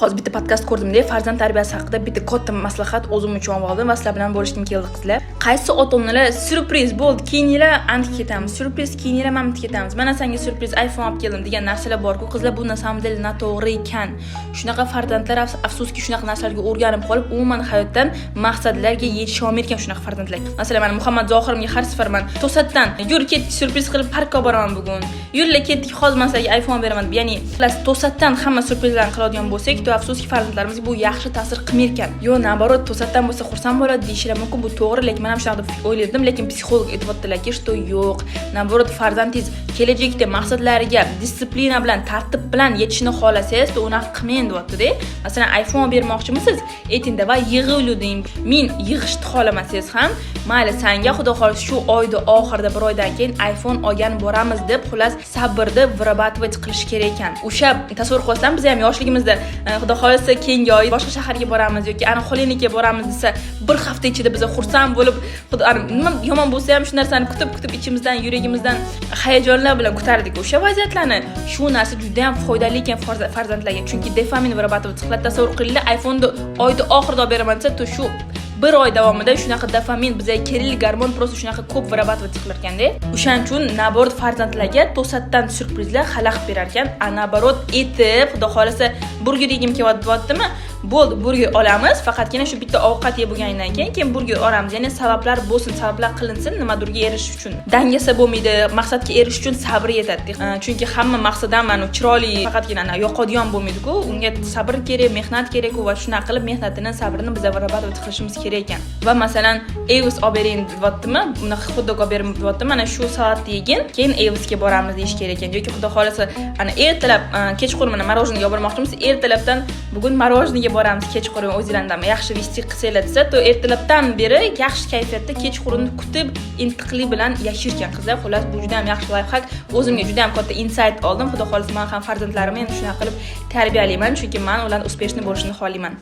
Hozir bitta podkast ko'rdimda, farzand tarbiyasi haqida bitta katta maslahat o'zim uchun oldim va sizlar bilan bo'lishim keldi qizlar. Qaysi ota-onalar syurpriz bo'ldi, keyin yila antik ketamiz. Syurpriz keyin yila mamit ketamiz. Mana senga syurpriz iPhone olib keldim degan narsalar bor-ku, qizlar bu nasamdil noto'g'ri ekan. Shunaqa farzandlar afsuski shunaqa narsalarga o'rganib qolib, umuman hayotdan maqsadlarga yetisha olmayotgan shunaqa farzandlar. Masalan, men Muhammad Zohirimga har safar men to'satdan yur ketdik syurpriz qilib parkka boraman bugun. Yurlar ketdik, hozir men sizlarga iPhone beraman deb, ya'ni to'satdan hamma syurprizlarni qiladigan bo'lsak, afsuski farzandlarimizga bu yaxshi ta'sir qilmayotgan. Yo, naborot to'satdan bo'lsa xursand bo'ladi deyishlar mumkin, bu to'g'ri, lekin men ham shunaqa deb o'yladim, lekin psixolog aytibdilarki, что yo'q. Naborot farzandingiz kelajakda maqsadlariga disiplina bilan, tartib bilan yetishni xohlasangiz, unaqa qilmang deyapti-da. Masalan, iPhone bermoqchimisiz? Aytingda va yig'iluding. Men yig'ishni xohlamasangiz ham, mayli senga xudo xohlasa shu oyda oxirida bir oydan keyin iPhone olgan boramiz deb, xullas sabrni вырабатывать qilish kerak ekan. O'sha tasavvur qilsam, biz ham yoshligimizda xudo xohlasa keyingi oy boshqa shaharga boramiz yoki ana xolinikiga boramiz desa, bir hafta ichida biz xursand bo'lib, nima yomon bo'lsa ham shu narsani kutib ichimizdan, yuragimizdan hayajonlar bilan kutardik. O'sha vaziyatlarni, shu narsa juda ham foydali ekan farzandlarga, chunki dopamin вырабатывать qiladi. Tasavvur qilinglar, iPhone oyda oxirida beraman desa, to shu bir oy davomida shunaqa dopamin bizga kerakli gormon просто shunaqa ko'p вырабатывать qilar ekanda. O'shaning uchun naborot farzandlarga to'satdan syurprizlar xalaqit berar ekan. Naborot etib, xudo xolasa burger yegim kelyaptimi? Bo'ldi, burger olamiz, faqatgina shu bitta ovqat yeb bo'lgandan keyin burger olamiz. Ya'ni sabablar bo'lsin, sabablar qilinsin, nimadirga erishish uchun. Dangasa bo'lmaydi, maqsadga erishish uchun sabr yetadi. Chunki hamma maqsaddan mana chiroyli, faqatgina yoqadigan bo'lmaydi-ku. Unga sabr kerak, mehnat kerak va shunaqa qilib mehnatini, sabrini biz varabat qilishimiz kerak ekan. Va masalan, Evis olib bering deyaptimi? Buni xuddi olib berib deyapti. Mana shu soatda yegin, keyin Evisga boramiz deyish kerak ekan. Yoki xudo xolasa, ana ertalab kechqurun mana marojniga olib bormoqchimiz, ertalabdan bugun marojniga boramiz kechqurun o'zingizdan yaxshi vesti qilsanglar desa, to ertalabdan beri yaxshi kayfiyatda kechqurunni kutib intiqlik bilan yashirgan qizlar. Xullas, bu juda ham yaxshi lifehack. O'zimga juda ham katta insight oldim. Xudo xolasa men ham farzandlarimni endi shunaqa qilib tarbiyalayman, chunki men ularning uspешный bo'lishini xohlayman.